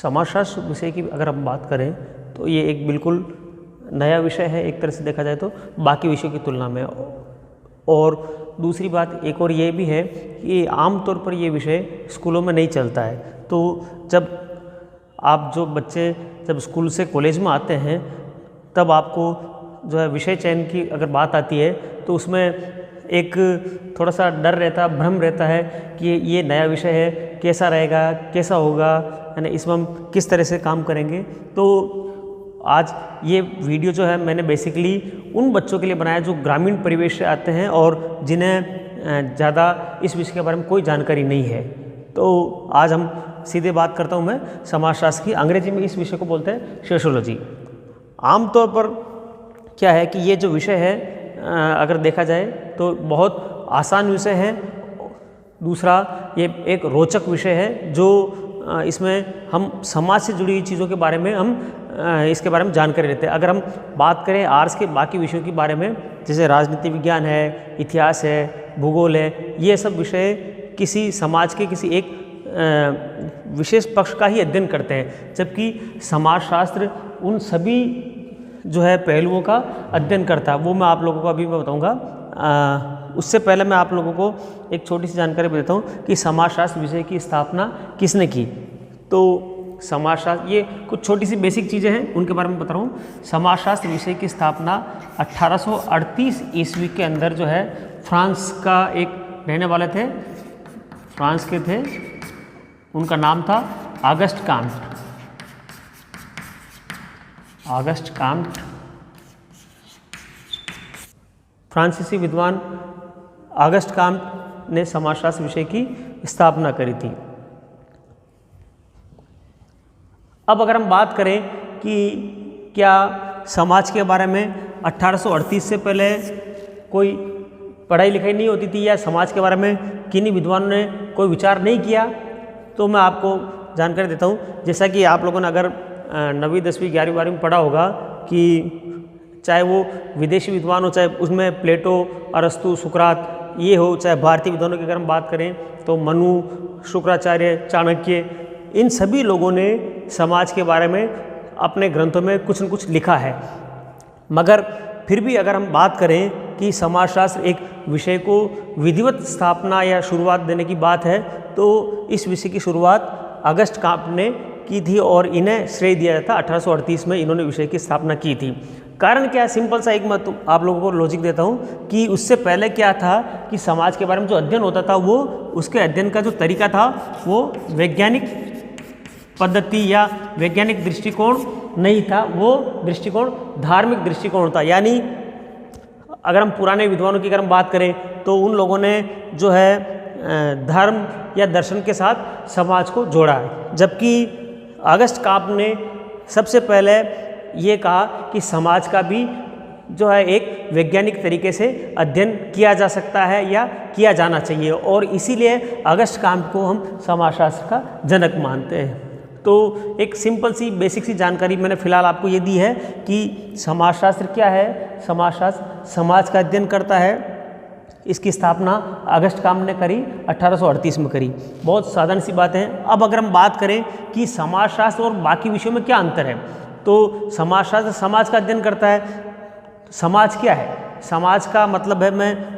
समाजशास्त्र विषय की अगर हम बात करें तो ये एक बिल्कुल नया विषय है एक तरह से देखा जाए तो बाकी विषयों की तुलना में। और दूसरी बात एक और ये भी है कि आमतौर पर ये विषय स्कूलों में नहीं चलता है। तो जब आप जो बच्चे जब स्कूल से कॉलेज में आते हैं तब आपको जो है विषय चयन की अगर बात आती है तो उसमें एक थोड़ा सा डर रहता है, भ्रम रहता है कि ये नया विषय है, कैसा रहेगा, कैसा होगा, है ना, इसमें हम किस तरह से काम करेंगे। तो आज ये वीडियो जो है मैंने बेसिकली उन बच्चों के लिए बनाया जो ग्रामीण परिवेश से आते हैं और जिन्हें ज़्यादा इस विषय के बारे में कोई जानकारी नहीं है। तो आज हम सीधे बात करता हूँ मैं समाजशास्त्र की। अंग्रेजी में इस विषय को बोलते हैं सोशियोलॉजी। आमतौर पर क्या है कि ये जो विषय है अगर देखा जाए तो बहुत आसान विषय है। दूसरा ये एक रोचक विषय है जो इसमें हम समाज से जुड़ी हुई चीज़ों के बारे में हम इसके बारे में जानकारी लेते हैं। अगर हम बात करें आर्ट्स के बाकी विषयों के बारे में जैसे राजनीति विज्ञान है, इतिहास है, भूगोल है, ये सब विषय किसी समाज के किसी एक विशेष पक्ष का ही अध्ययन करते हैं, जबकि समाजशास्त्र उन सभी जो है पहलुओं का अध्ययन करता है। वो मैं आप लोगों को अभी मैं बताऊंगा। उससे पहले मैं आप लोगों को एक छोटी सी जानकारी देता हूँ कि समाजशास्त्र विषय की स्थापना किसने की। तो समाजशास्त्र, ये कुछ छोटी सी बेसिक चीज़ें हैं उनके बारे में बता रहा हूँ। समाजशास्त्र विषय की स्थापना 1838 ईस्वी के अंदर जो है फ्रांस का एक रहने वाले थे, फ्रांस के थे, उनका नाम था ऑगस्ट काम्ट। ऑगस्ट काम्ट फ्रांसीसी विद्वान ऑगस्ट काम्ट ने समाजशास्त्र विषय की स्थापना करी थी। अब अगर हम बात करें कि क्या समाज के बारे में 1838 से पहले कोई पढ़ाई लिखाई नहीं होती थी या समाज के बारे में किन्हीं विद्वानों ने कोई विचार नहीं किया, तो मैं आपको जानकारी देता हूँ। जैसा कि आप लोगों ने अगर 9वीं 10वीं 11वीं 12वीं में पढ़ा होगा कि चाहे वो विदेशी विद्वान हो, चाहे उसमें प्लेटो, अरस्तु, सुकरात ये हो, चाहे भारतीय विद्वानों की अगर हम बात करें तो मनु, शुक्राचार्य, चाणक्य, इन सभी लोगों ने समाज के बारे में अपने ग्रंथों में कुछ न कुछ लिखा है। मगर फिर भी अगर हम बात करें कि समाजशास्त्र एक विषय को विधिवत स्थापना या शुरुआत देने की बात है तो इस विषय की शुरुआत ऑगस्ट काम्ट ने की थी और इन्हें श्रेय दिया जाता। 1838 में इन्होंने विषय की स्थापना की थी। कारण क्या है, सिंपल सा एक मैं आप लोगों को लॉजिक देता हूँ कि उससे पहले क्या था कि समाज के बारे में जो अध्ययन होता था वो उसके अध्ययन का जो तरीका था वो वैज्ञानिक पद्धति या वैज्ञानिक दृष्टिकोण नहीं था, वो दृष्टिकोण धार्मिक दृष्टिकोण था। यानी अगर हम पुराने विद्वानों की अगर हम बात करें तो उन लोगों ने जो है धर्म या दर्शन के साथ समाज को जोड़ा है, जबकि ऑगस्ट काम्ट ने सबसे पहले ये कहा कि समाज का भी जो है एक वैज्ञानिक तरीके से अध्ययन किया जा सकता है या किया जाना चाहिए, और इसीलिए ऑगस्ट काम्ट को हम समाजशास्त्र का जनक मानते हैं। तो एक सिंपल सी बेसिक सी जानकारी मैंने फिलहाल आपको ये दी है कि समाजशास्त्र क्या है। समाजशास्त्र समाज का अध्ययन करता है। इसकी स्थापना ऑगस्ट काम्ट ने करी, 1838 में करी। बहुत साधारण सी बात है। अब अगर हम बात करें कि समाजशास्त्र और बाकी विषयों में क्या अंतर है, तो समाजशास्त्र समाज का अध्ययन करता है। समाज क्या है? समाज का मतलब है, मैं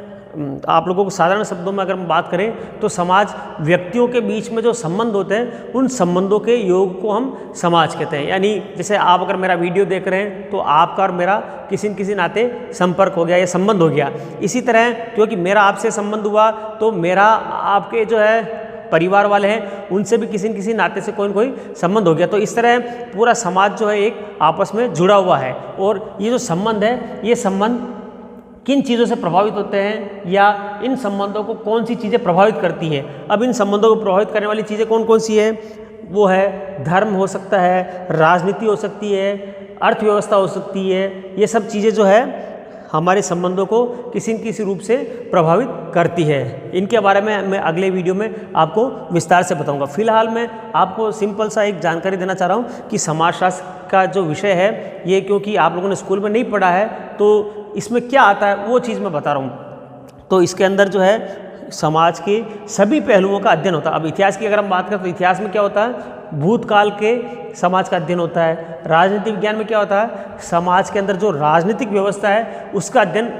आप लोगों को साधारण शब्दों में अगर हम बात करें तो समाज व्यक्तियों के बीच में जो संबंध होते हैं उन संबंधों के योग को हम समाज कहते हैं। यानी जैसे आप अगर मेरा वीडियो देख रहे हैं तो आपका और मेरा किसी न किसी नाते संपर्क हो गया या संबंध हो गया। इसी तरह क्योंकि मेरा आपसे संबंध हुआ तो मेरा आपके जो है परिवार वाले हैं उनसे भी किसी न किसी नाते से कोई न कोई संबंध हो गया। तो इस तरह पूरा समाज जो है एक आपस में जुड़ा हुआ है। और ये जो संबंध है, ये संबंध किन चीज़ों से प्रभावित होते हैं या इन संबंधों को कौन सी चीज़ें प्रभावित करती हैं। अब इन संबंधों को प्रभावित करने वाली चीज़ें कौन कौन सी है? वो है धर्म हो सकता है, राजनीति हो सकती है, अर्थव्यवस्था हो सकती है। ये सब चीज़ें जो है हमारे संबंधों को किसी न किसी रूप से प्रभावित करती है। इनके बारे में मैं अगले वीडियो में आपको विस्तार से बताऊंगा। फिलहाल मैं आपको सिंपल सा एक जानकारी देना चाह रहा हूँ कि समाजशास्त्र का जो विषय है ये, क्योंकि आप लोगों ने स्कूल में नहीं पढ़ा है तो इसमें क्या आता है वो चीज़ मैं बता रहा हूँ। तो इसके अंदर जो है समाज के सभी पहलुओं का अध्ययन होता है। अब इतिहास की अगर हम बात करें तो इतिहास में क्या होता है, भूतकाल के समाज का अध्ययन होता है। राजनीति विज्ञान में क्या होता है, समाज के अंदर जो राजनीतिक व्यवस्था है उसका अध्ययन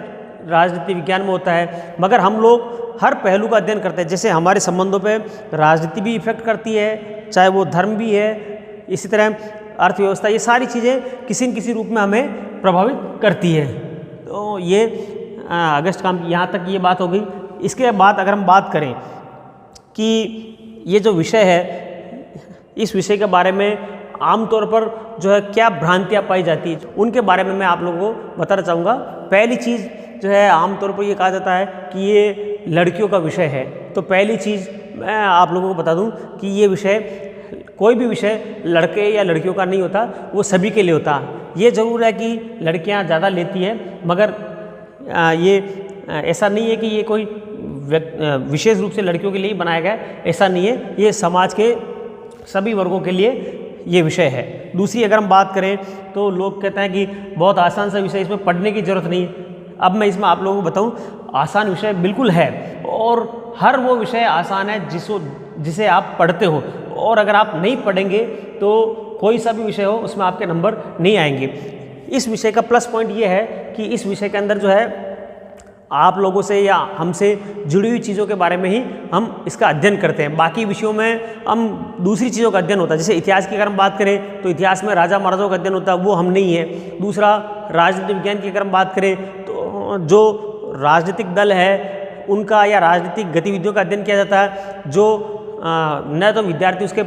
राजनीति विज्ञान में होता है। मगर हम लोग हर पहलू का अध्ययन करते हैं, जैसे हमारे संबंधों पे राजनीति भी इफेक्ट करती है, चाहे वो धर्म भी है, इसी तरह अर्थव्यवस्था, ये सारी चीज़ें किसी न किसी रूप में हमें प्रभावित करती है। तो ये अगस्त का यहाँ तक ये बात हो गई। इसके बाद अगर हम बात करें कि ये जो विषय है, इस विषय के बारे में आमतौर पर जो है क्या भ्रांतियाँ पाई जाती है, उनके बारे में मैं आप लोगों को बताना चाहूँगा। पहली चीज़ जो है, आमतौर पर ये कहा जाता है कि ये लड़कियों का विषय है। तो पहली चीज़ मैं आप लोगों को बता दूं कि ये विषय, कोई भी विषय लड़के या लड़कियों का नहीं होता, वो सभी के लिए होता। ये ज़रूर है कि लड़कियां ज़्यादा लेती हैं, मगर ये ऐसा नहीं है कि ये कोई विशेष रूप से लड़कियों के लिए ही बनाया गया है, ऐसा नहीं है। ये समाज के सभी वर्गों के लिए ये विषय है। दूसरी अगर हम बात करें तो लोग कहते हैं कि बहुत आसान सा विषय, इसमें पढ़ने की ज़रूरत नहीं है। अब मैं इसमें आप लोगों को बताऊं, आसान विषय बिल्कुल है, और हर वो विषय आसान है जिसे आप पढ़ते हो, और अगर आप नहीं पढ़ेंगे तो कोई सा भी विषय हो उसमें आपके नंबर नहीं आएंगे। इस विषय का प्लस पॉइंट ये है कि इस विषय के अंदर जो है आप लोगों से या हमसे जुड़ी हुई चीज़ों के बारे में ही हम इसका अध्ययन करते हैं। बाकी विषयों में हम दूसरी चीज़ों का अध्ययन होता है। जैसे इतिहास की अगर हम बात करें तो इतिहास में राजा महाराजाओं का अध्ययन होता है, वो हम नहीं है। दूसरा, राजनीति विज्ञान की अगर हम बात करें तो जो राजनीतिक दल है उनका या राजनीतिक गतिविधियों का अध्ययन किया जाता है, जो न तो विद्यार्थी उसके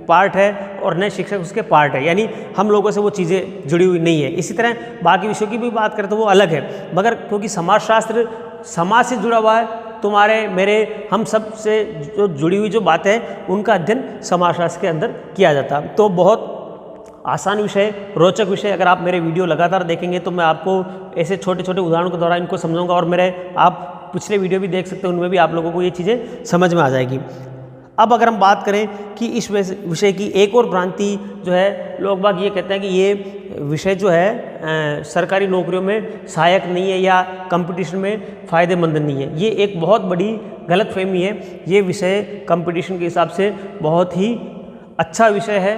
पार्ट है और न शिक्षक उसके पार्ट है, यानी हम लोगों से वो चीज़ें जुड़ी हुई नहीं है। इसी तरह बाकी विषयों की भी बात करें तो वो अलग है, मगर क्योंकि समाजशास्त्र समाज से जुड़ा हुआ है, तुम्हारे मेरे हम सब से जो जुड़ी हुई जो बातें हैं उनका अध्ययन समाजशास्त्र के अंदर किया जाता है। तो बहुत आसान विषय, रोचक विषय। अगर आप मेरे वीडियो लगातार देखेंगे तो मैं आपको ऐसे छोटे छोटे उदाहरणों के द्वारा इनको समझाऊंगा, और मेरे आप पिछले वीडियो भी देख सकते हैं, उनमें भी आप लोगों को ये चीज़ें समझ में आ जाएगी। अब अगर हम बात करें कि इस विषय की एक और भ्रांति जो है, लोग बाग ये कहते हैं कि ये विषय जो है सरकारी नौकरियों में सहायक नहीं है या कंपटीशन में फ़ायदेमंद नहीं है। ये एक बहुत बड़ी गलतफहमी है। ये विषय कंपटीशन के हिसाब से बहुत ही अच्छा विषय है।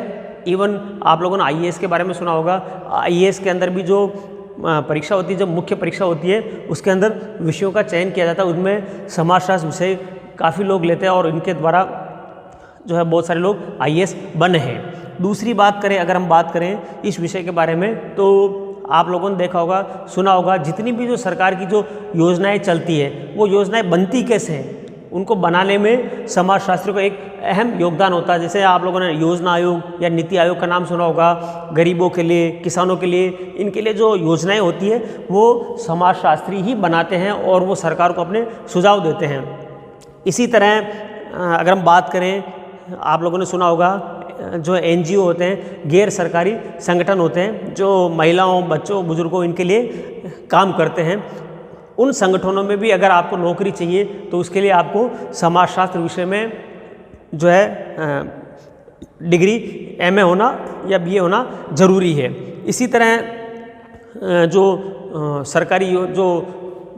इवन आप लोगों ने आईएएस के बारे में सुना होगा। आईएएस के अंदर भी जो परीक्षा होती है, जो मुख्य परीक्षा होती है, उसके अंदर विषयों का चयन किया जाता है। उनमें समाजशास्त्र विषय काफ़ी लोग लेते हैं और इनके द्वारा जो है बहुत सारे लोग आईएएस बने हैं। दूसरी बात करें, अगर हम बात करें इस विषय के बारे में, तो आप लोगों ने देखा होगा, सुना होगा, जितनी भी जो सरकार की जो योजनाएं चलती है, वो योजनाएं बनती कैसे हैं, उनको बनाने में समाजशास्त्र का एक अहम योगदान होता है। जैसे आप लोगों ने योजना आयोग या नीति आयोग का नाम सुना होगा, गरीबों के लिए, किसानों के लिए, इनके लिए जो योजनाएं होती है वो समाजशास्त्री ही बनाते हैं और वो सरकार को अपने सुझाव देते हैं। इसी तरह अगर हम बात करें, आप लोगों ने सुना होगा जो एनजीओ होते हैं, गैर सरकारी संगठन होते हैं, जो महिलाओं, बच्चों, बुजुर्गों, इनके लिए काम करते हैं। उन संगठनों में भी अगर आपको नौकरी चाहिए तो उसके लिए आपको समाजशास्त्र विषय में जो है डिग्री एमए होना या बीए होना ज़रूरी है। इसी तरह जो सरकारी जो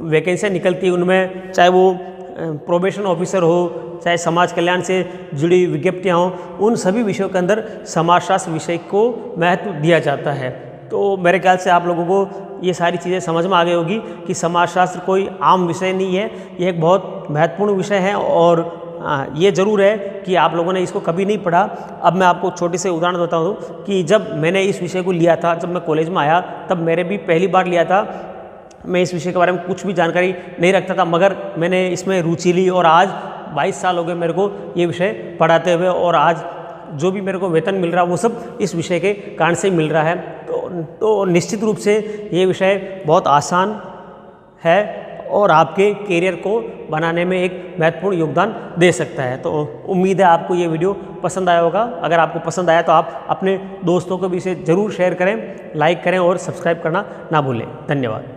वैकेंसियाँ निकलती है उनमें, चाहे वो प्रोबेशन ऑफिसर हो, चाहे समाज कल्याण से जुड़ी विज्ञप्तियाँ हों, उन सभी विषयों के अंदर समाजशास्त्र विषय को महत्व दिया जाता है। तो मेरे ख्याल से आप लोगों को ये सारी चीज़ें समझ में आ गई होगी कि समाजशास्त्र कोई आम विषय नहीं है, ये एक बहुत महत्वपूर्ण विषय है। और ये ज़रूर है कि आप लोगों ने इसको कभी नहीं पढ़ा। अब मैं आपको छोटे से उदाहरण देता हूँ कि जब मैंने इस विषय को लिया था, जब मैं कॉलेज में आया, तब मेरे भी पहली बार लिया था। मैं इस विषय के बारे में कुछ भी जानकारी नहीं रखता था, मगर मैंने इसमें रुचि ली और आज 22 साल हो गए मेरे को ये विषय पढ़ाते हुए, और आज जो भी मेरे को वेतन मिल रहा है वो सब इस विषय के कारण से मिल रहा है। तो निश्चित रूप से ये विषय बहुत आसान है और आपके करियर को बनाने में एक महत्वपूर्ण योगदान दे सकता है। तो उम्मीद है आपको ये वीडियो पसंद आया होगा। अगर आपको पसंद आया तो आप अपने दोस्तों को भी इसे ज़रूर शेयर करें, लाइक करें और सब्सक्राइब करना ना भूलें। धन्यवाद।